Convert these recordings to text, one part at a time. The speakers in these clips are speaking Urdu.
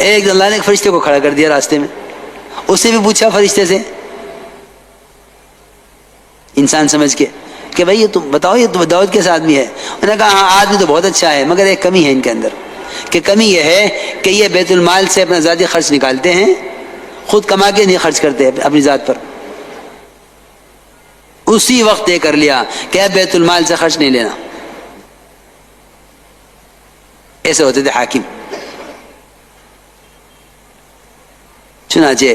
ایک اللہ نے ایک فرشتے کو کھڑا کر دیا راستے میں. اس سے بھی پوچھا فرشتے سے انسان سمجھ کے کہ بھائی یہ تم بتاؤ یہ داؤد کیسا آدمی ہے؟ انہوں نے کہا ہاں آدمی تو بہت اچھا ہے مگر ایک کمی ہے ان کے اندر. کہ کمی یہ ہے کہ یہ بیت المال سے اپنا ذاتی خرچ نکالتے ہیں, خود کما کے نہیں خرچ کرتے اپنی ذات پر. اسی وقت طے کر لیا کہ اب بیت المال سے خرچ نہیں لینا. ایسے ہوتے تھے حاکم. چنانچہ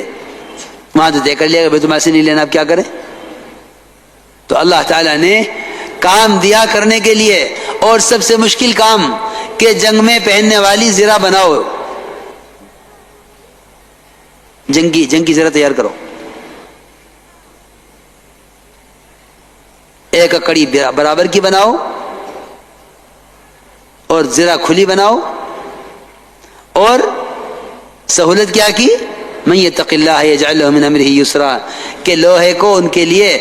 وہاں تو طے کر لیا کہ بیت المال سے نہیں لینا, اب کیا کریں؟ تو اللہ تعالیٰ نے کام دیا کرنے کے لیے, اور سب سے مشکل کام کہ جنگ میں پہننے والی زرہ بناؤ, جنگ کی زرہ تیار کرو. ایک کڑی برابر کی بناؤ اور زرہ کھلی بناؤ. اور سہولت کیا کی؟ من یتق اللہ یجعل لہ من امرہ یسرا, کہ لوہے کو ان کے لیے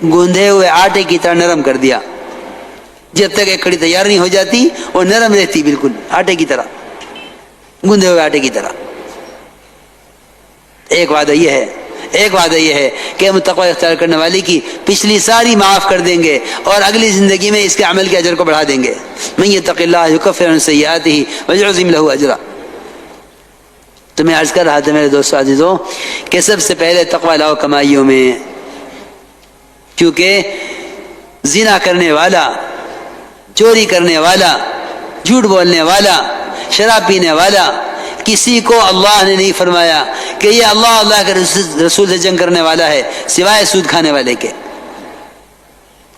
گوندھے ہوئے آٹے کی طرح نرم کر دیا. جب تک ایک کڑی تیار نہیں ہو جاتی وہ نرم رہتی, بالکل آٹے کی طرح, گوندھے ہوئے آٹے کی طرح. ایک وعدہ یہ ہے کہ ہم تقوی اختیار کرنے والی کی پچھلی ساری معاف کر دیں گے اور اگلی زندگی میں اس کے عمل کے اجر کو بڑھا دیں گے. من یتق اللہ یکفر عن سیئاتہ ویعظم لہ اجرا. تو میں عرض کر رہا تھا میرے دوستو عزیزو کہ سب سے پہلے تقوی لاؤ کمائیوں میں, کیونکہ زنا کرنے والا, چوری کرنے والا, جھوٹ بولنے والا, شراب پینے والا, کسی کو اللہ نے نہیں فرمایا کہ یہ اللہ کے رسول سے جنگ کرنے والا ہے سوائے سود کھانے والے کے.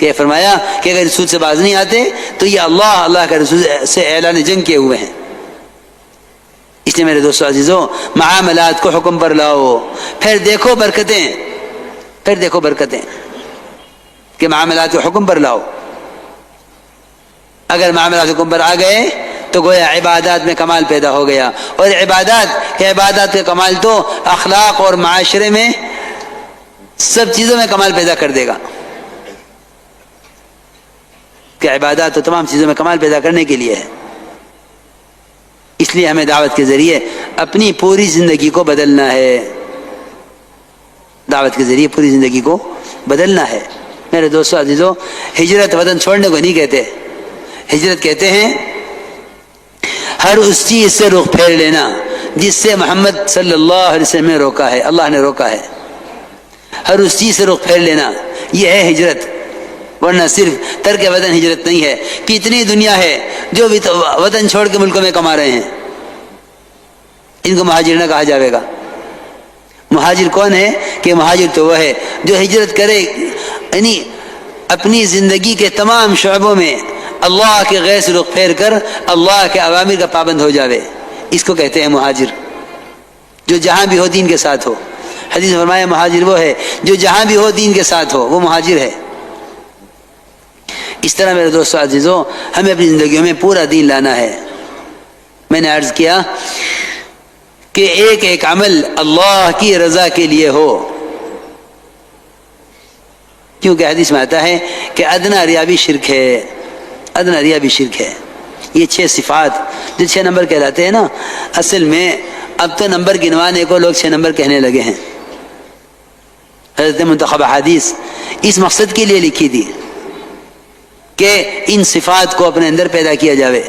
کہ فرمایا کہ اگر سود سے باز نہیں آتے تو یہ اللہ کے رسول سے اعلان جنگ کیے ہوئے ہیں. اس لیے میرے دوستو عزیزو معاملات کو حکم پر لاؤ, پھر دیکھو برکتیں کہ معاملات کو حکم پر لاؤ. اگر معاملات حکم پر آ گئے تو گویا عبادات میں کمال پیدا ہو گیا, اور عبادات کا کمال تو اخلاق اور معاشرے میں سب چیزوں میں کمال پیدا کر دے گا. کہ عبادات تو تمام چیزوں میں کمال پیدا کرنے کے لیے ہے. اس لیے ہمیں دعوت کے ذریعے اپنی پوری زندگی کو بدلنا ہے. دعوت کے ذریعے پوری زندگی کو بدلنا ہے. میرے دوستو عزیزو, ہجرت وطن چھوڑنے کو نہیں کہتے, ہجرت کہتے ہیں ہر اس چیز سے رخ پھیر لینا جس سے محمد صلی اللہ علیہ وسلم نے روکا ہے, اللہ نے روکا ہے. ہر اس چیز سے رخ پھیر لینا یہ ہے ہجرت, ورنہ صرف ترک وطن ہجرت نہیں ہے. کتنی دنیا ہے جو وطن چھوڑ کے ملکوں میں کما رہے ہیں, ان کو مہاجر نہ کہا جاوے گا. مہاجر کون ہے؟ کہ مہاجر تو وہ ہے جو ہجرت کرے, یعنی اپنی زندگی کے تمام شعبوں میں اللہ کے غیر سے رخ پھیر کر اللہ کے اوامر کا پابند ہو جاوے. اس کو کہتے ہیں مہاجر, جو جہاں بھی ہو دین کے ساتھ ہو. حدیث فرمایا مہاجر وہ ہے جو جہاں بھی ہو دین کے ساتھ ہو, وہ مہاجر ہے. اس طرح میرے دوستو عزیزو ہمیں اپنی زندگیوں میں پورا دین لانا ہے. میں نے عرض کیا کہ ایک ایک عمل اللہ کی رضا کے لیے ہو, کیونکہ حدیث میں آتا ہے کہ ادنا ریا بھی شرک ہے, ادنا ریا بھی شرک ہے. یہ 6 صفات جو 6 نمبر کہلاتے ہیں نا, اصل میں اب تو نمبر گنوانے کو لوگ 6 نمبر کہنے لگے ہیں. حضرت منتخب حدیث اس مقصد کے لیے لکھی تھی کہ ان صفات کو اپنے اندر پیدا کیا جاوے,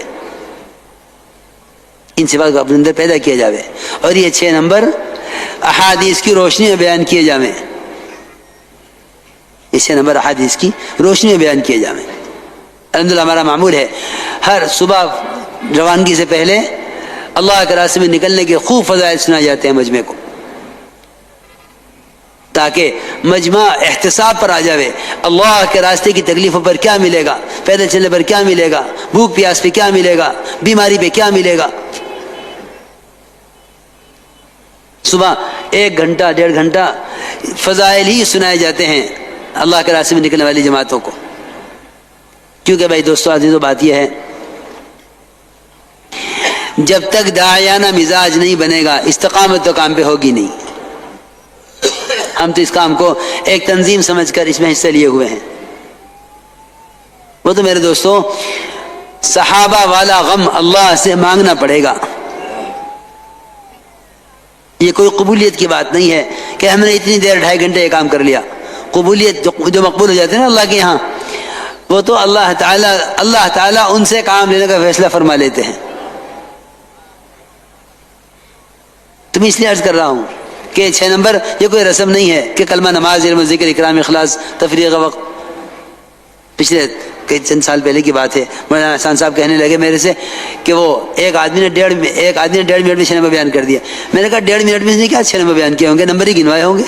ان صفات کو اپنے اندر پیدا کیا جاوے, اور یہ 6 نمبر احادیث کی روشنی میں بیان کیے جاویں. یہ 6 نمبر احادیث کی روشنی میں بیان کیے جاویں. الحمدللہ ہمارا معمول ہے ہر صبح روانگی سے پہلے اللہ کے راستے میں نکلنے کے خوب فضائل سنائے جاتے ہیں مجمع کو, تاکہ مجمع احتساب پر آ جاوے. اللہ کے راستے کی تکلیفوں پر کیا ملے گا, پیدل چلنے پر کیا ملے گا, بھوک پیاس پہ کیا ملے گا, بیماری پہ کیا ملے گا. صبح 1 گھنٹہ 1.5 گھنٹہ فضائل ہی سنائے جاتے ہیں اللہ کے راستے میں نکلنے والی جماعتوں کو. کیونکہ بھائی دوستو عزیزو بات یہ ہے, جب تک داعیانہ مزاج نہیں بنے گا استقامت تو کام پہ ہوگی نہیں. ہم تو اس کام کو ایک تنظیم سمجھ کر اس میں حصہ لیے ہوئے ہیں. وہ تو میرے دوستو صحابہ والا غم اللہ سے مانگنا پڑے گا. یہ کوئی قبولیت کی بات نہیں ہے کہ ہم نے اتنی دیر 2.5 گھنٹے یہ کام کر لیا. قبولیت جو مقبول ہو جاتے ہیں نا اللہ کے یہاں، وہ تو اللہ تعالیٰ ان سے کام لینے کا فیصلہ فرما لیتے ہیں. تو میں اس لیے عرض کر رہا ہوں کہ 6 نمبر یہ کوئی رسم نہیں ہے کہ کلمہ، نماز، علم و ذکر، اکرام، اخلاص، تفریح کا وقت. پچھلے چند سال پہلے کی بات ہے، مولانا احسان صاحب کہنے لگے میرے سے کہ وہ ایک آدمی نے 1.5 منٹ میں 6 نمبر بیان کر دیا. میں نے کہا 1.5 منٹ میں اس نے کیا 6 نمبر بیان کیے ہوں گے؟ نمبر ہی گنوائے ہوں گے.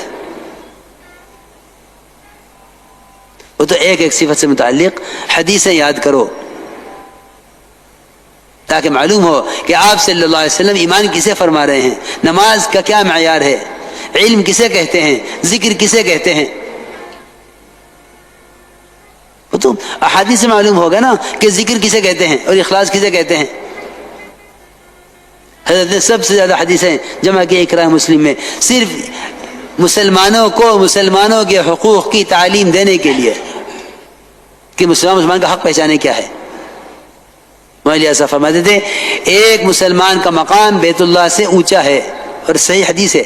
وہ تو ایک صفت سے متعلق حدیثیں یاد کرو تاکہ معلوم ہو کہ آپ صلی اللہ علیہ وسلم ایمان کسے فرما رہے ہیں، نماز کا کیا معیار ہے، علم کسے کہتے ہیں، ذکر کسے کہتے ہیں. وہ تو احادیث سے معلوم ہوگا نا کہ ذکر کسے کہتے ہیں اور اخلاص کسے کہتے ہیں. حضرت نے سب سے زیادہ حدیثیں جمع کی اقرا مسلم میں، صرف مسلمانوں کے حقوق کی تعلیم دینے کے لیے کہ مسلمان کا حق پہچانے کیا ہے. مولانا ایسا فرماتے تھے ایک مسلمان کا مقام بیت اللہ سے اونچا ہے، اور صحیح حدیث ہے.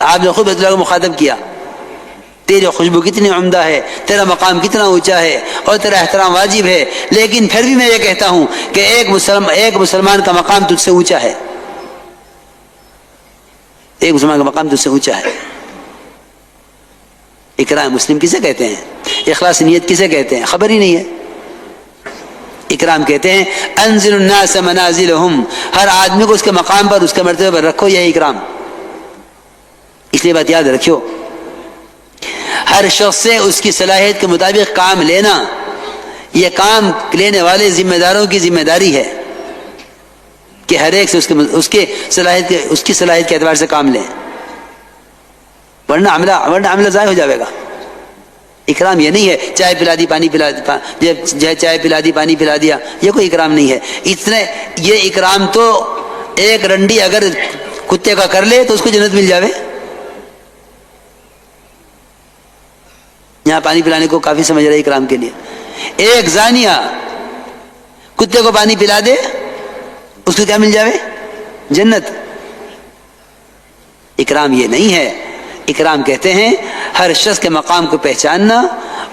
آپ نے خود بیت اللہ کو مخاطب کیا، تیری خوشبو کتنی عمدہ ہے، تیرا مقام کتنا اونچا ہے، اور تیرا احترام واجب ہے، لیکن پھر بھی میں یہ کہتا ہوں کہ ایک مسلمان کا مقام تجھ سے اونچا ہے. ایک مسلمان کا مقام تجھ سے اونچا ہے. اکرام مسلم کسے کہتے ہیں، اخلاص نیت کسے کہتے ہیں، خبر ہی نہیں ہے. اکرام کہتے ہیں انزل الناس منازلهم، ہر آدمی کو اس کے مقام پر، اس کے مرتبے پر رکھو، یہ اکرام. اس لیے بات یاد رکھو، ہر شخص سے اس کی صلاحیت کے مطابق کام لینا، یہ کام لینے والے ذمہ داروں کی ذمہ داری ہے کہ ہر ایک سے اس کی صلاحیت کے اعتبار سے کام لیں، ورنہ عملہ ضائع ہو جائے گا. اکرام یہ نہیں ہے چائے پلا دی پانی پلا چائے پلا دی پانی پلا دیا، یہ کوئی اکرام نہیں ہے. یہ اکرام تو ایک رنڈی اگر کتے کا کر لے تو اس کو جنت مل جاوے. یہاں پانی پلانے کو کافی سمجھ رہے اکرام کے لیے. ایک زانیہ کتے کو پانی پلا دے اس کو کیا مل جاوے؟ جنت. اکرام یہ نہیں ہے. اکرام کہتے ہیں ہر شخص کے مقام کو پہچاننا،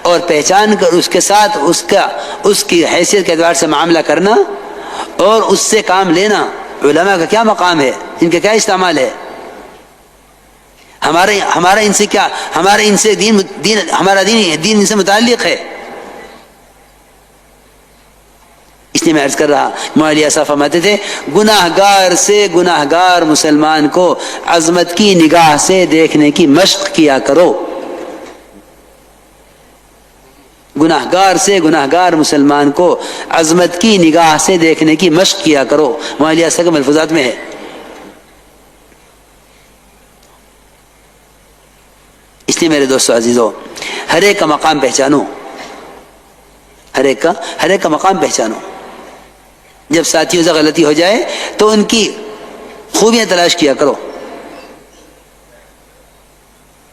اور پہچان کر اس کے ساتھ اس کی حیثیت کے اعتبار سے معاملہ کرنا اور اس سے کام لینا. علماء کا کیا مقام ہے، ان کا کیا استعمال ہے، ہمارا ان سے کیا، ہمارا دین ان سے متعلق ہے. اس لیے میں عرض کر رہا، مولانا ایسا فرماتے تھے گناہگار سے گناہگار مسلمان کو عظمت کی نگاہ سے دیکھنے کی مشق کیا کرو. گناہگار سے گناہگار مسلمان کو عظمت کی نگاہ سے دیکھنے کی مشق کیا کرو. مولانا ایسا کے ملفوظات میں ہے. اس لیے میرے دوستو عزیزو، ہر ایک کا مقام پہچانو، ہر ایک کا مقام پہچانو. جب ساتھیوں سے غلطی ہو جائے تو ان کی خوبیاں تلاش کیا کرو.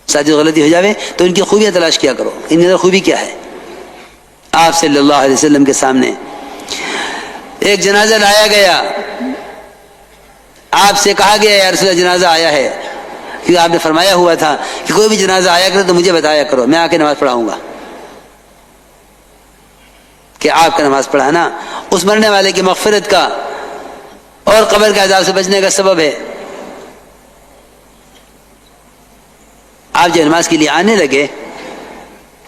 ساتھیوں سے غلطی ہو جائے تو ان کی خوبیاں تلاش کیا کرو. ان کی خوبی کیا ہے؟ آپ صلی اللہ علیہ وسلم کے سامنے ایک جنازہ لایا گیا، آپ سے کہا گیا یا رسول اللہ جنازہ آیا ہے، کیونکہ آپ نے فرمایا ہوا تھا کہ کوئی بھی جنازہ آیا کرے تو مجھے بتایا کرو، میں آ کے نماز پڑھاؤں گا. کہ آپ کا نماز پڑھانا اس مرنے والے کی مغفرت کا اور قبر کے عذاب سے بچنے کا سبب ہے. آپ جب نماز کے لیے آنے لگے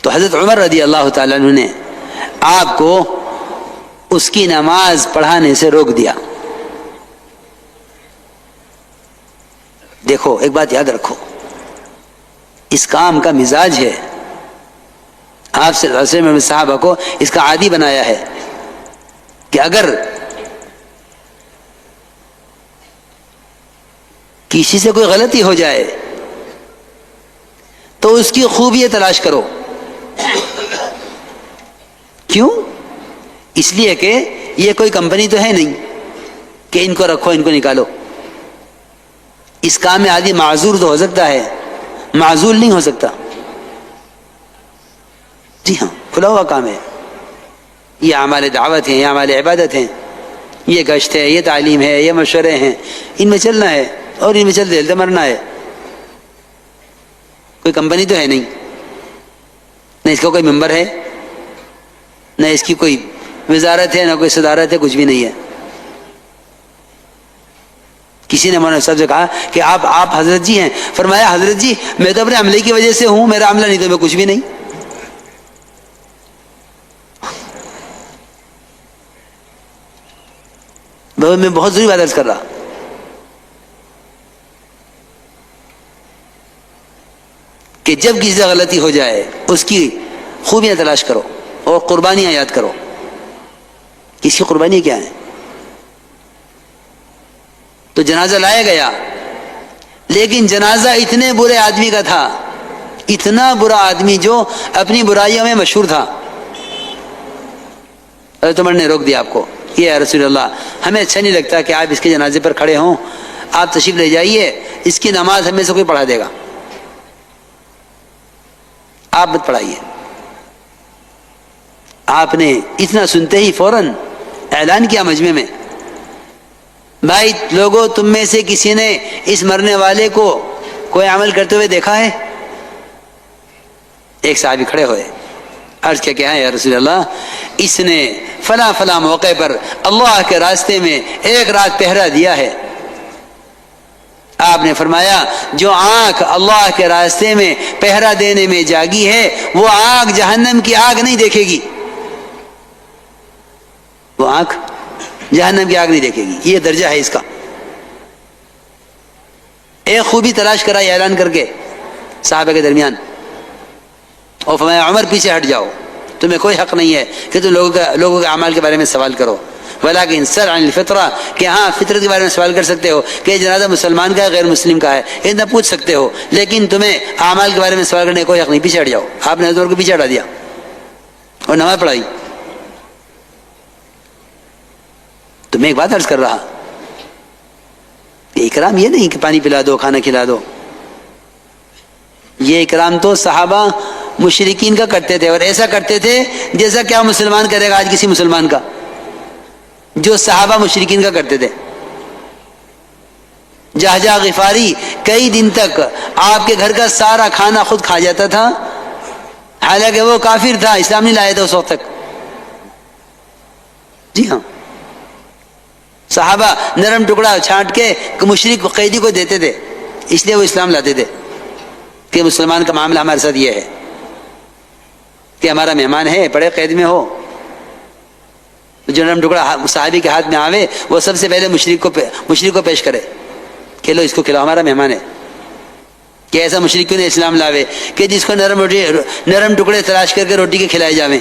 تو حضرت عمر رضی اللہ تعالیٰ عنہ نے آپ کو اس کی نماز پڑھانے سے روک دیا. دیکھو ایک بات یاد رکھو، اس کام کا مزاج ہے. آپ صلی اللہ علیہ وسلم نے صحابہ کو اس کا عادی بنایا ہے کہ اگر کسی سے کوئی غلطی ہو جائے تو اس کی خوبی تلاش کرو. کیوں؟ اس لیے کہ یہ کوئی کمپنی تو ہے نہیں کہ ان کو رکھو ان کو نکالو. اس کام میں آدمی معذور تو ہو سکتا ہے، معذول نہیں ہو سکتا. جی ہاں، کھلا ہوا کام ہے. یہ اعمال دعوت ہیں، یہ اعمال عبادت ہیں، یہ گشت ہے، یہ تعلیم ہے، یہ مشورے ہیں، ان میں چلنا ہے. اور ان میں چلتے چلتے مرنا ہے. کوئی کمپنی تو ہے نہیں, نہ اس کا کوئی ممبر ہے, نہ اس کی کوئی وزارت ہے, نہ کوئی صدارت ہے, کچھ بھی نہیں ہے. کسی نے مولانا صاحب سے کہا کہ آپ حضرت جی ہیں. فرمایا حضرت جی میں تو اپنے عملے کی وجہ سے ہوں, میرا عملہ نہیں تو میں کچھ بھی نہیں. میں بہت ضروری بات عرض کر رہا کہ جب کسی سے غلطی ہو جائے اس کی خوبیاں تلاش کرو اور قربانیاں یاد کرو. اس کی قربانی کیا ہے؟ تو جنازہ لایا گیا, لیکن جنازہ اتنے برے آدمی کا تھا, اتنا برا آدمی جو اپنی برائیوں میں مشہور تھا. حضرت عمر نے روک دیا آپ کو, یہ ہے رسول اللہ, ہمیں اچھا نہیں لگتا کہ آپ اس کے جنازے پر کھڑے ہوں, آپ تشریف لے جائیے, اس کی نماز ہمیں سے کوئی پڑھا دے گا, آپ مت پڑھائیے. آپ نے اتنا سنتے ہی فوراً اعلان کیا مجمع میں, بھائی لوگوں تم میں سے کسی نے اس مرنے والے کو کوئی عمل کرتے ہوئے دیکھا ہے؟ ایک صحابی کھڑے ہوئے, عرض کیا کہ یا رسول اللہ, اس نے فلاں فلاں موقع پر اللہ کے راستے میں ایک رات پہرا دیا ہے. آپ نے فرمایا جو آنکھ اللہ کے راستے میں پہرا دینے میں جاگی ہے وہ آنکھ جہنم کی آگ نہیں دیکھے گی, وہ آنکھ جہنم کی آگ نہیں دیکھے گی. یہ درجہ ہے اس کا. ایک خوبی تلاش کرا اعلان کر کے صحابہ کے درمیان, اور فرمایا عمر پیچھے ہٹ جاؤ, تمہیں کوئی حق نہیں ہے کہ تم لوگوں کے اعمال کے بارے میں سوال کرو, ولیکن سر عن الفطرہ, کہ ہاں فطرت کے بارے میں سوال کر سکتے ہو کہ جنازہ مسلمان کا ہے غیر مسلم کا ہے, اتنا پوچھ سکتے ہو, لیکن تمہیں اعمال کے بارے میں سوال کرنے کا کوئی حق نہیں, پیچھے ہٹ جاؤ. آپ نے حضور کو پیچھے ہٹا دیا اور نماز پڑھائی. تو میں ایک بات عرض کر رہا کہ اکرام یہ نہیں کہ پانی پلا دو, کھانا کھلا دو. یہ اکرام تو صحابہ مشرکین کا کرتے تھے, اور ایسا کرتے تھے جیسا کیا مسلمان کرے گا آج کسی مسلمان کا, جو صحابہ مشرکین کا کرتے تھے. جہجہ غفاری کئی دن تک آپ کے گھر کا سارا کھانا خود کھا جاتا تھا, حالانکہ وہ کافر تھا, اسلام نہیں لایا تھا اس وقت تک. جی ہاں, صحابہ نرم ٹکڑا چھانٹ کے مشرک قیدی کو دیتے تھے, اس لیے وہ اسلام لاتے تھے کہ مسلمان کا معاملہ ہمارے ساتھ یہ ہے کہ ہمارا مہمان ہے, بڑے قید میں ہو, جو نرم ٹکڑا صحابی کے ہاتھ میں آوے وہ سب سے پہلے مشرک کو پیش کرے کہ لو اس کو کھلاؤ, ہمارا مہمان ہے. کہ ایسا مشرک کیوں نہیں اسلام لاوے کہ جس کو نرم ٹکڑے تلاش کر کے روٹی کے کھلائے جاویں.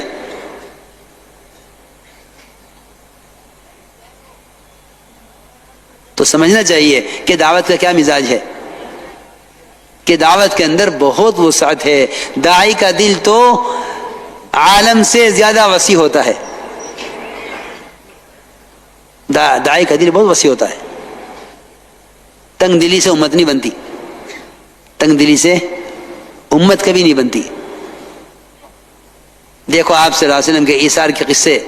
تو سمجھنا چاہیے کہ دعوت کا کیا مزاج ہے, کہ دعوت کے اندر بہت وسعت ہے. داعی کا دل تو عالم سے زیادہ وسیع ہوتا ہے, داعی کا دل بہت وسیع ہوتا ہے. تنگ دلی سے امت نہیں بنتی, تنگ دلی سے امت کبھی نہیں بنتی. دیکھو آپ صلی اللہ علیہ وسلم کے ایثار کے قصے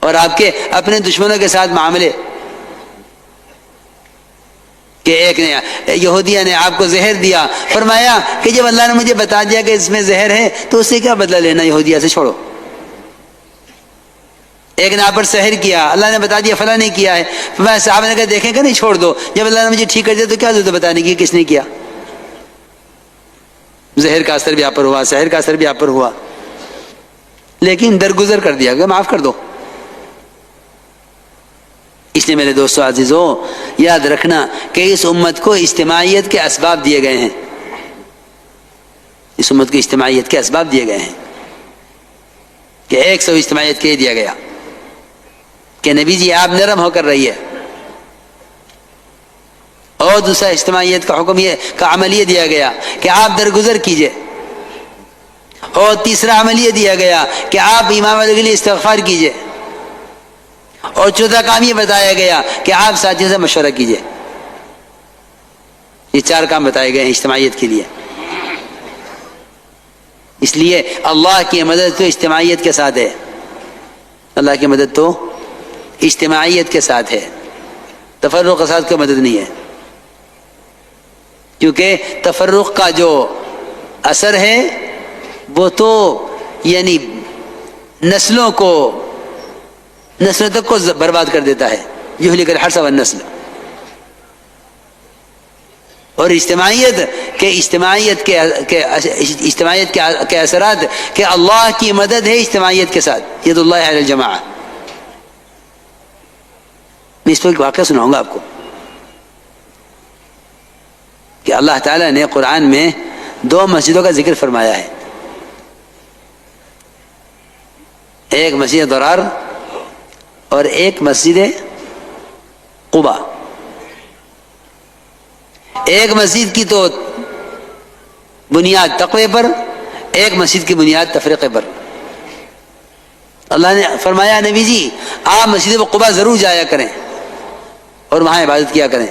اور آپ کے اپنے دشمنوں کے ساتھ معاملے, کہ ایک نے یہودیہ نے آپ کو زہر دیا, فرمایا کہ جب اللہ نے مجھے بتا دیا کہ اس میں زہر ہے تو اس سے کیا بدلہ لینا, یہودیہ سے چھوڑو. ایک نے آپ پر سحر کیا, اللہ نے بتا دیا فلاں نہیں کیا ہے, میں صحابہ نے کہا دیکھیں کہ نہیں چھوڑ دو, جب اللہ نے مجھے ٹھیک کر دیا تو کیا ضرورت بتانے کی کس نے کیا. زہر کا اثر بھی آپ پر ہوا, سحر کا اثر بھی آپ پر ہوا, لیکن درگزر کر دیا کہ معاف کر دو. اس لیے میرے دوستو عزیزو یاد رکھنا کہ اس امت کو اجتماعیت کے اسباب دیے گئے ہیں, اس امت کو اجتماعیت کے اسباب دیے گئے ہیں. کہ ایک سو اجتماعیت کے دیا گیا کہ نبی جی آپ نرم ہو کر رہیے, اور دوسرا اجتماعیت کا حکم یہ کا عمل یہ دیا گیا کہ آپ درگزر کیجئے, اور تیسرا عمل یہ دیا گیا کہ آپ امام والے کے لیے استغفار کیجئے, اور چوتھا کام یہ بتایا گیا کہ آپ ساتھیوں سے مشورہ کیجئے. یہ چار کام بتائے گئے ہیں اجتماعیت کے لیے. اس لیے اللہ کی مدد تو اجتماعیت کے ساتھ ہے, اللہ کی مدد تو اجتماعیت کے ساتھ ہے. تفرق کے ساتھ کوئی مدد نہیں ہے، کیونکہ تفرق کا جو اثر ہے وہ تو یعنی نسلوں تک کو برباد کر دیتا ہے، یہلک الحرث والنسل. اور اجتماعیت کے اثرات کہ اللہ کی مدد ہے اجتماعیت کے ساتھ، ید اللہ علی الجماعہ. میں اس پر ایک واقعہ سناؤں گا آپ کو کہ اللہ تعالیٰ نے قرآن میں 2 مسجدوں کا ذکر فرمایا ہے، ایک مسجد ضرار اور ایک مسجد قبا. ایک مسجد کی تو بنیاد تقوی پر، ایک مسجد کی بنیاد تفریقے پر. اللہ نے فرمایا نبی جی آپ مسجد قبا ضرور جایا کریں اور وہاں عبادت کیا کریں،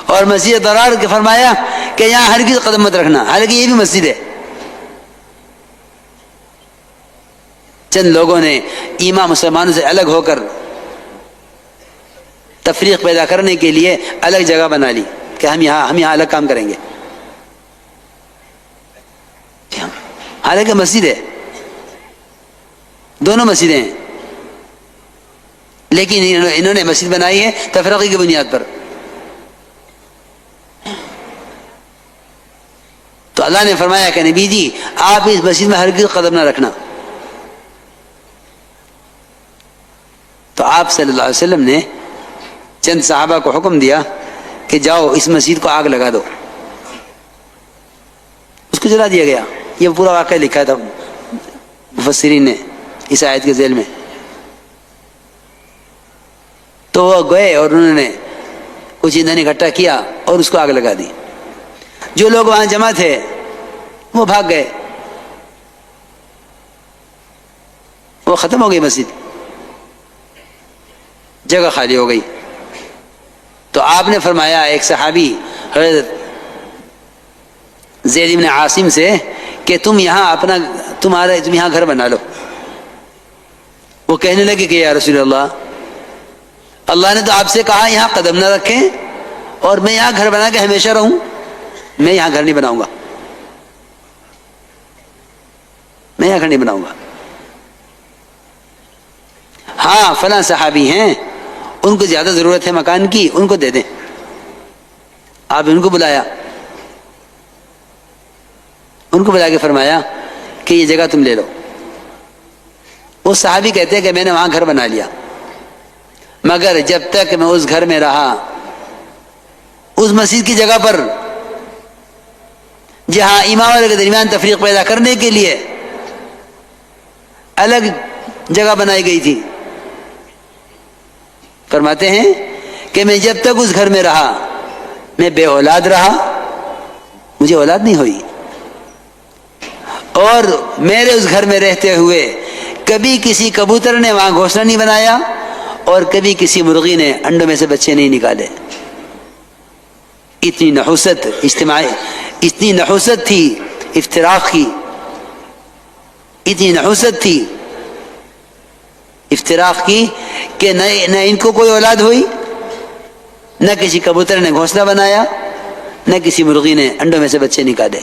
اور مسجد ضرار کے فرمایا کہ یہاں ہرگز قدم مت رکھنا، حالانکہ یہ بھی مسجد ہے. چند لوگوں نے ایمان مسلمانوں سے الگ ہو کر تفریق پیدا کرنے کے لیے الگ جگہ بنا لی کہ ہم یہاں الگ کام کریں گے، حالانکہ مسجد ہے، دونوں مسجدیں ہیں، لیکن انہوں نے مسجد بنائی ہے تفرقے کی بنیاد پر. تو اللہ نے فرمایا کہ نبی جی آپ اس مسجد میں ہرگز قدم نہ رکھنا. تو آپ صلی اللہ علیہ وسلم نے چند صحابہ کو حکم دیا کہ جاؤ اس مسجد کو آگ لگا دو. اس کو جلا دیا گیا. یہ پورا واقعہ لکھا تھا مفسرین نے اس آیت کے ذیل میں. تو وہ گئے اور انہوں نے کچھ ایندھن اکٹھا کیا اور اس کو آگ لگا دی. جو لوگ وہاں جمع تھے وہ بھاگ گئے، وہ ختم ہو گئی مسجد، جگہ خالی ہو گئی. تو آپ نے فرمایا ایک صحابی حضرت زید بن عاصم سے کہ تم یہاں گھر بنا لو. وہ کہنے لگے کہ یا رسول اللہ نے تو آپ سے کہا یہاں قدم نہ رکھیں اور میں یہاں گھر بنا کے ہمیشہ رہوں، میں یہاں گھر نہیں بناؤں گا، میں یہاں گھر نہیں بناؤں گا. ہاں فلاں صحابی ہیں ان کو زیادہ ضرورت ہے مکان کی، ان کو دے دیں. آپ ان کو بلایا، ان کو بلا کے فرمایا کہ یہ جگہ تم لے لو. وہ صحابی کہتے ہیں کہ میں نے وہاں گھر بنا لیا، مگر جب تک میں اس گھر میں رہا، اس مسجد کی جگہ پر جہاں امام والے کے درمیان تفریق پیدا کرنے کے لیے الگ جگہ بنائی گئی تھی، فرماتے ہیں کہ میں جب تک اس گھر میں رہا میں بے اولاد رہا، مجھے اولاد نہیں ہوئی، اور میرے اس گھر میں رہتے ہوئے کبھی کسی کبوتر نے وہاں گھونسلہ نہیں بنایا اور کبھی کسی مرغی نے انڈوں میں سے بچے نہیں نکالے. اتنی نحوست تھی افتراق کی، اتنی نحوست تھی افتراق کی کہ نہ ان کو کوئی اولاد ہوئی، نہ کسی کبوتر نے گھونسلہ بنایا، نہ کسی مرغی نے انڈوں میں سے بچے نکالے.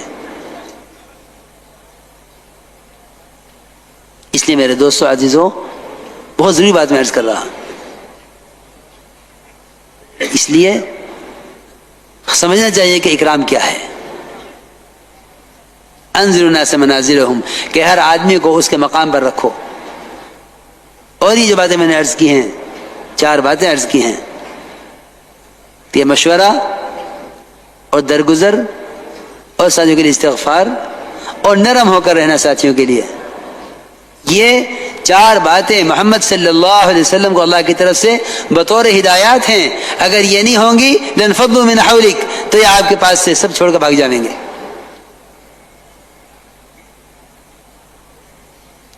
اس لیے میرے دوستو عزیزوں بہت ضروری بات میں عرض کر رہا، اس لیے سمجھنا چاہیے کہ اکرام کیا ہے. انزلوا الناس منازلهم کہ ہر آدمی کو اس کے مقام پر رکھو. اور یہ جو باتیں میں نے عرض کی ہیں، 4 باتیں عرض کی ہیں، یہ مشورہ اور درگزر اور ساتھیوں کے لیے استغفار اور نرم ہو کر رہنا ساتھیوں کے لیے، یہ 4 باتیں محمد صلی اللہ علیہ وسلم کو اللہ کی طرف سے بطور ہدایات ہیں. اگر یہ نہیں ہوں گی لنفضوا من حولک تو یہ آپ کے پاس سے سب چھوڑ کر بھاگ جائیں گے.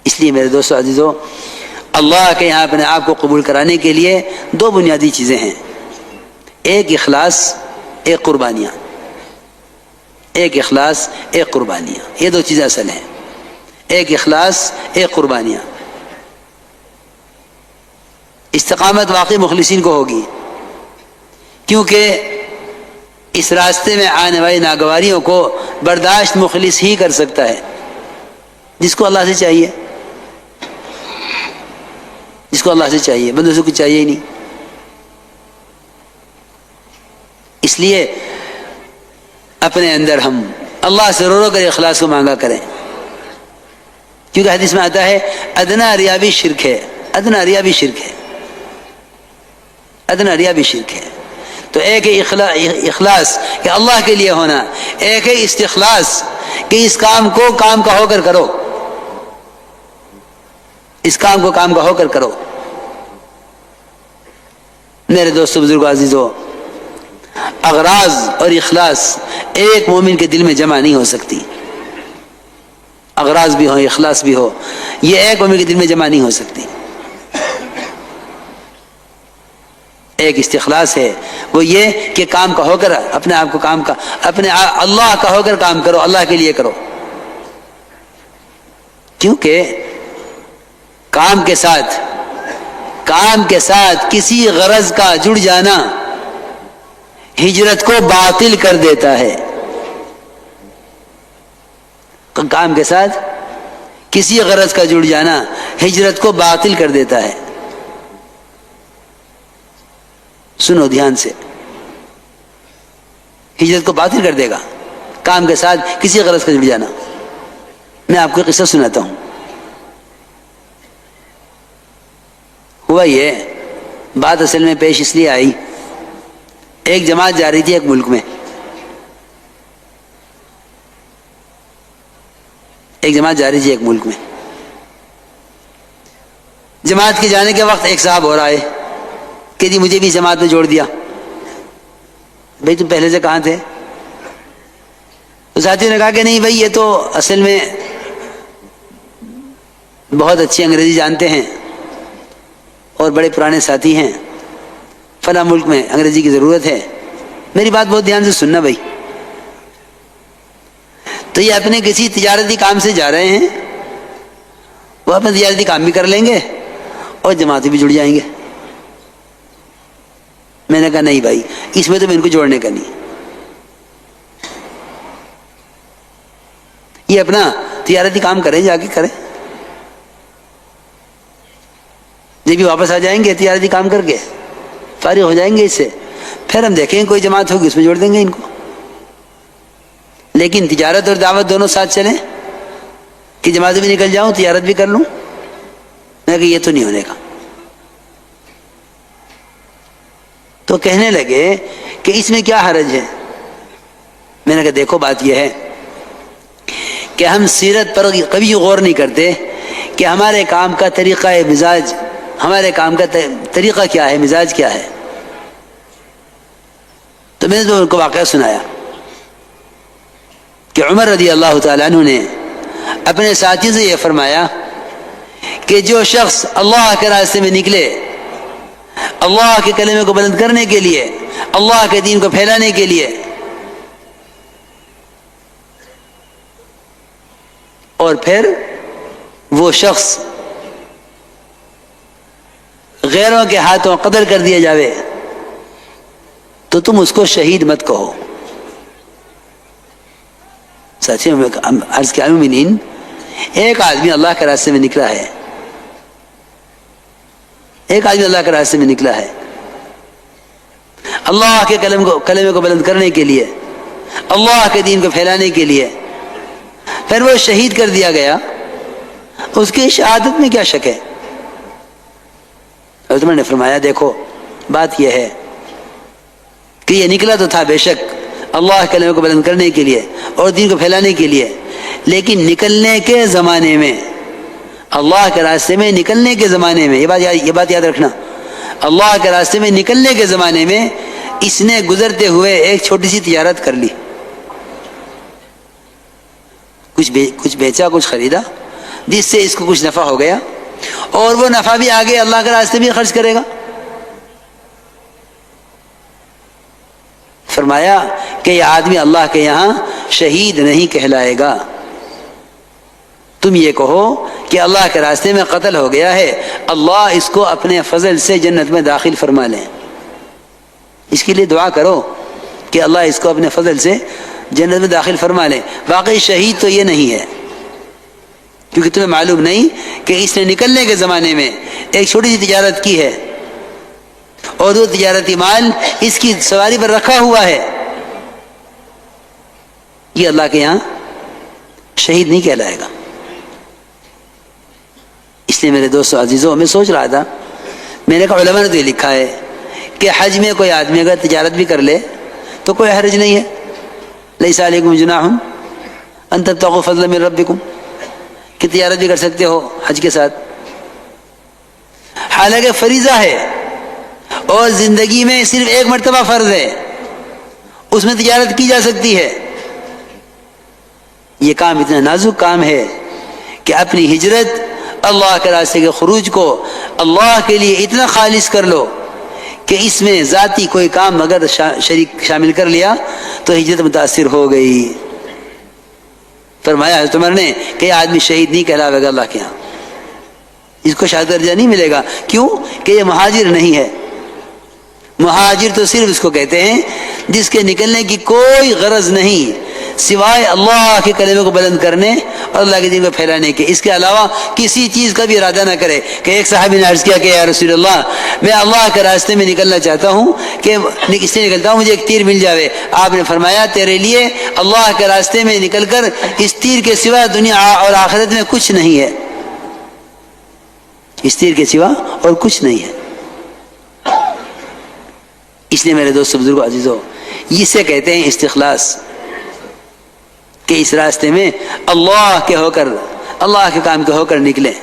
اس لیے میرے دوستو عزیزو اللہ کے یہاں اپنے آپ کو قبول کرانے کے لیے 2 بنیادی چیزیں ہیں، ایک اخلاص، ایک قربانیاں. ایک اخلاص، ایک قربانیاں، یہ 2 چیزیں اصل ہیں، ایک اخلاص، ایک قربانیاں. استقامت واقعی مخلصین کو ہوگی، کیونکہ اس راستے میں آنے والی ناگواریوں کو برداشت مخلص ہی کر سکتا ہے، جس کو اللہ سے چاہیے، جس کو اللہ سے چاہیے، بندوں سے کچھ چاہیے ہی نہیں۔ اس لیے اپنے اندر ہم اللہ سے رو رو کر اخلاص کو مانگا کریں، کیونکہ حدیث میں آتا ہے ادنا ریا بھی شرک ہے، ادنا ریا بھی شرک ہے، ادنا ریا بھی شرک ہے۔ تو ایک ہے اخلاص کہ اللہ کے لیے ہونا، ایک ہے استخلاص کہ اس کام کو کام کا ہو کر کرو، اس کام کو کام کا ہو کر کرو۔ میرے دوستو، بزرگو، عزیزو، اغراض اور اخلاص ایک مومن کے دل میں جمع نہیں ہو سکتی، اغراض بھی ہو اخلاص بھی ہو، یہ ایک مومن کے دل میں جمع نہیں ہو سکتی۔ ایک استخلاص ہے، وہ یہ کہ کام کا ہو کر اپنے آپ کو کام کا اپنے اللہ کا ہو کر کام کرو، اللہ کے لیے کرو، کیونکہ کام کے ساتھ کسی غرض کا جڑ جانا ہجرت کو باطل کر دیتا ہے۔ کام کے ساتھ کسی غرض کا جڑ جانا ہجرت کو باطل کر دیتا ہے۔ سنو دھیان سے، ہجرت کو باطل کر دے گا کام کے ساتھ کسی غرض کا جڑ جانا۔ میں آپ کو قصہ سناتا ہوں۔ ہوا یہ، بات اصل میں پیش اس لیے آئی، ایک جماعت جا رہی تھی ایک ملک میں، ایک جماعت جا رہی تھی ایک ملک میں۔ جماعت کے جانے کے وقت ایک صاحب اور آئے کہ جی مجھے بھی جماعت میں جوڑ دیا۔ بھئی تم پہلے سے کہاں تھے؟ تو ساتھیوں نے کہا کہ نہیں بھئی یہ تو اصل میں بہت اچھی انگریزی جانتے ہیں اور بڑے پرانے ساتھی ہیں، فلاں ملک میں انگریزی کی ضرورت ہے۔ میری بات بہت دھیان سے سننا بھائی، تو یہ اپنے کسی تجارتی کام سے جا رہے ہیں، وہ اپنا تجارتی کام بھی کر لیں گے اور جماعتیں بھی جڑ جائیں گے۔ میں نے کہا نہیں بھائی، اس میں تو میں ان کو جوڑنے کا نہیں، یہ اپنا تجارتی کام کریں، جا کے کریں، جب بھی واپس آ جائیں گے تجارتی کام کر کے فارغ ہو جائیں گے اس سے، پھر ہم دیکھیں کوئی جماعت ہوگی اس میں جوڑ دیں گے ان کو۔ لیکن تجارت اور دعوت دونوں ساتھ چلیں، کہ جماعت بھی نکل جاؤں تجارت بھی کر لوں، میں کہ یہ تو نہیں ہونے کا۔ تو کہنے لگے کہ اس میں کیا حرج ہے؟ میں نے کہا دیکھو بات یہ ہے کہ ہم سیرت پر کبھی غور نہیں کرتے کہ ہمارے کام کا طریقہ مزاج، ہمارے کام کا طریقہ کیا ہے، مزاج کیا ہے۔ تو میں نے تو ان کو واقعہ سنایا کہ عمر رضی اللہ تعالیٰ عنہ نے اپنے ساتھی سے یہ فرمایا کہ جو شخص اللہ کے راستے میں نکلے، اللہ کے کلمے کو بلند کرنے کے لیے، اللہ کے دین کو پھیلانے کے لیے، اور پھر وہ شخص غیروں کے ہاتھوں قتل کر دیا جاوے، تو تم اس کو شہید مت کہو۔ سچی میں عرض کیا مومنین، ایک آدمی اللہ کے راستے میں نکلا ہے، ایک آدمی اللہ کے راستے میں نکلا ہے، اللہ کے کلمے کو بلند کرنے کے لیے، اللہ کے دین کو پھیلانے کے لیے، پھر وہ شہید کر دیا گیا، اس کی شہادت میں کیا شک ہے؟ حضرت عمر نے فرمایا دیکھو بات یہ ہے کہ یہ نکلا تو تھا بے شک اللہ کے کلمے کو بلند کرنے کے لیے اور دین کو پھیلانے کے لیے، لیکن نکلنے کے زمانے میں، اللہ کے راستے میں نکلنے کے زمانے میں، یہ بات یاد رکھنا، اللہ کے راستے میں نکلنے کے زمانے میں اس نے گزرتے ہوئے ایک چھوٹی سی تجارت کر لی، کچھ بیچا، کچھ خریدا، جس سے اس کو کچھ نفع ہو گیا، اور وہ نفع بھی آگے اللہ کے راستے میں خرچ کرے گا۔ فرمایا کہ یہ آدمی اللہ کے یہاں شہید نہیں کہلائے گا، تم یہ کہو کہ اللہ کے راستے میں قتل ہو گیا ہے، اللہ اس کو اپنے فضل سے جنت میں داخل فرما لیں. اس کے لیے دعا کرو کہ اللہ اس کو اپنے فضل سے جنت میں داخل فرما لیں. واقعی شہید تو یہ نہیں ہے، کیونکہ تمہیں معلوم نہیں کہ اس نے نکلنے کے زمانے میں ایک چھوٹی سی تجارت کی ہے اور وہ تجارتی مال اس کی سواری پر رکھا ہوا ہے. یہ اللہ کے یہاں شہید نہیں کہلائے گا. اس لیے میرے دوستو عزیزوں، میں سوچ رہا تھا، میں نے کہا علماء نے تو یہ لکھا ہے کہ حج میں کوئی آدمی اگر تجارت بھی کر لے تو کوئی حرج نہیں ہے. لیس علیکم جناح ان تبتغوا فضلا من ربکم، کہ تجارت بھی کر سکتے ہو حج کے ساتھ. حالانکہ فریضہ ہے اور زندگی میں صرف ایک مرتبہ فرض ہے، اس میں تجارت کی جا سکتی ہے. یہ کام اتنا نازک کام ہے کہ اپنی ہجرت، اللہ کے راستے کے خروج کو اللہ کے لیے اتنا خالص کر لو کہ اس میں ذاتی کوئی کام اگر شریک شامل کر لیا تو ہجرت متاثر ہو گئی. فرمایا حضرت عمر نے کہ یہ آدمی شہید نہیں کہلاوے گا اللہ کے یہاں، اس کو شہادت درجہ نہیں ملے گا. کیوں کہ یہ مہاجر نہیں ہے. مہاجر تو صرف اس کو کہتے ہیں جس کے نکلنے کی کوئی غرض نہیں سوائے اللہ کے کلمے کو بلند کرنے اور اللہ کے دین کو پھیلانے کے، اس کے علاوہ کسی چیز کا بھی ارادہ نہ کرے. کہ ایک صحابی نے عرض کیا کہ یا رسول اللہ، میں اللہ کے راستے میں نکلنا چاہتا ہوں کہ اس سے نکلتا ہوں مجھے ایک تیر مل جاوے. آپ نے فرمایا تیرے لیے اللہ کے راستے میں نکل کر اس تیر کے سوا دنیا اور آخرت میں کچھ نہیں ہے. اس تیر کے سوا اور کچھ نہیں ہے. اس لیے میرے دوستو بزرگوں عزیزوں، اسے کہتے ہیں استخلاص، کہ اس راستے میں اللہ کے ہو کر، اللہ کے کام کے ہو کر نکلیں.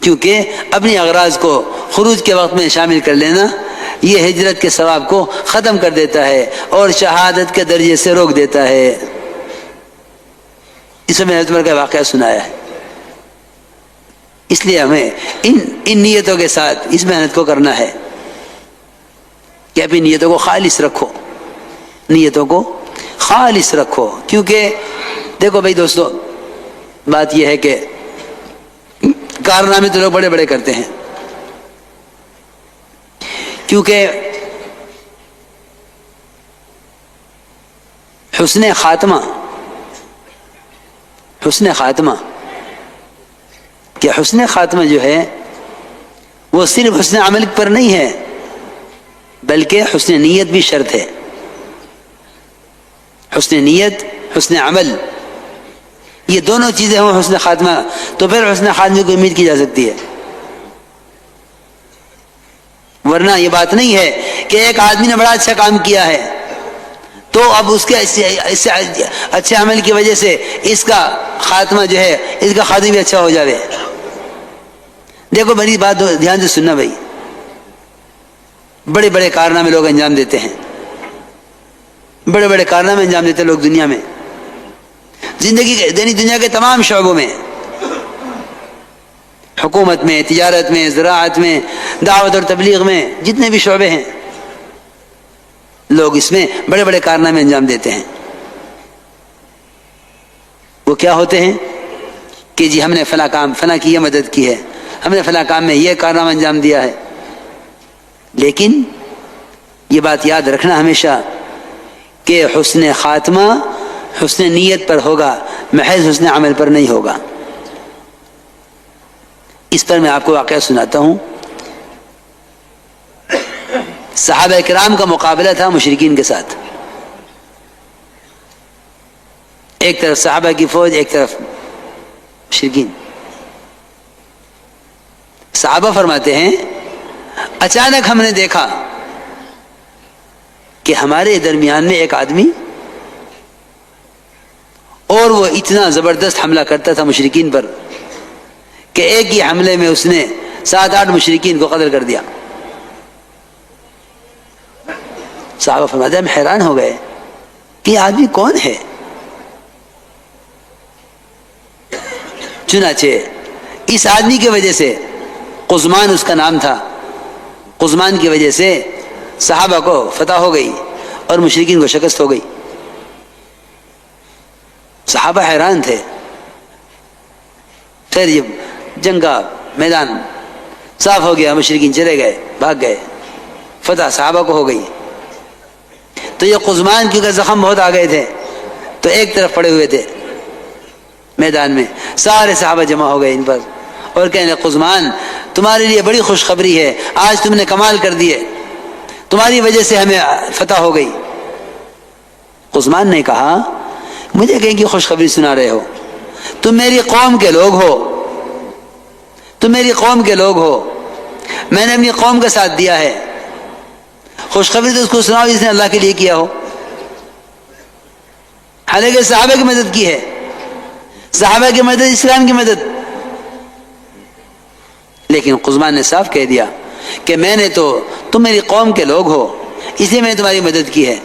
کیونکہ اپنی اغراض کو خروج کے وقت میں شامل کر لینا یہ ہجرت کے ثواب کو ختم کر دیتا ہے اور شہادت کے درجے سے روک دیتا ہے. اس میں میں نے تمہیں کا واقعہ سنایا ہے. اس لیے ہمیں ان نیتوں کے ساتھ اس محنت کو کرنا ہے کہ اپنی نیتوں کو خالص رکھو، نیتوں کو خالص رکھو. کیونکہ دیکھو بھائی دوستو، بات یہ ہے کہ کارنامے تو لوگ بڑے بڑے کرتے ہیں، کیونکہ حسن خاتمہ کہ حسن خاتمہ جو ہے وہ صرف حسن عمل پر نہیں ہے بلکہ حسن نیت بھی شرط ہے. حسن نیت، حسن عمل، یہ دونوں چیزیں ہوں حسن خاتمہ، تو پھر حسن خاتمے کی امید کی جا سکتی ہے. ورنہ یہ بات نہیں ہے کہ ایک آدمی نے بڑا اچھا کام کیا ہے تو اب اس کے اس اچھے عمل کی وجہ سے اس کا خاتمہ جو ہے، اس کا خاتمہ بھی اچھا ہو جاوے. دیکھو میری بات دھیان سے سننا بھائی، بڑے بڑے کارنامے لوگ انجام دیتے ہیں، بڑے بڑے کارنامے انجام دیتے لوگ دنیا میں، زندگی کے دنیا کے تمام شعبوں میں، حکومت میں، تجارت میں، زراعت میں، دعوت اور تبلیغ میں، جتنے بھی شعبے ہیں لوگ اس میں بڑے بڑے کارنامے انجام دیتے ہیں. وہ کیا ہوتے ہیں کہ جی ہم نے فلاں کام، فلاں کی یہ مدد کی ہے، ہم نے فلاں کام میں یہ کارنامہ انجام دیا ہے. لیکن یہ بات یاد رکھنا ہمیشہ کہ حسن خاتمہ حسن نیت پر ہوگا، محض حسن عمل پر نہیں ہوگا. اس پر میں آپ کو واقعہ سناتا ہوں. صحابہ کرام کا مقابلہ تھا مشرکین کے ساتھ. ایک طرف صحابہ کی فوج، ایک طرف مشرکین. صحابہ فرماتے ہیں اچانک ہم نے دیکھا کہ ہمارے درمیان میں ایک آدمی، اور وہ اتنا زبردست حملہ کرتا تھا مشرکین پر کہ ایک ہی حملے میں اس نے 7-8 مشرکین کو قتل کر دیا. صحابہ فرماتے ہیں ہم حیران ہو گئے کہ یہ آدمی کون ہے. چنانچہ اس آدمی کی وجہ سے، قزمان اس کا نام تھا، قزمان کی وجہ سے صحابہ کو فتح ہو گئی اور مشرکین کو شکست ہو گئی. صحابہ حیران تھے پھر یہ جنگ کا میدان صاف ہو گیا، مشرکین چلے گئے، بھاگ گئے، فتح صحابہ کو ہو گئی. تو یہ قزمان کیونکہ زخم بہت آ گئے تھے تو ایک طرف پڑے ہوئے تھے میدان میں، سارے صحابہ جمع ہو گئے ان پر اور کہنے قزمان تمہارے لیے بڑی خوشخبری ہے، آج تم نے کمال کر دیے، تمہاری وجہ سے ہمیں فتح ہو گئی. قزمان نے کہا مجھے کہیں کی خوشخبری سنا رہے ہو؟ تم میری قوم کے لوگ ہو، تم میری قوم کے لوگ ہو، میں نے اپنی قوم کا ساتھ دیا ہے، خوشخبری تو اس کو سناؤ جس نے اللہ کے لیے کیا ہو. حالانکہ صحابہ کی مدد کی ہے، صحابہ کی مدد اسلام کی مدد. لیکن قزمان نے صاف کہہ دیا کہ میں نے تو، تم میری قوم کے لوگ ہو اس لیے میں نے تمہاری مدد کی ہے.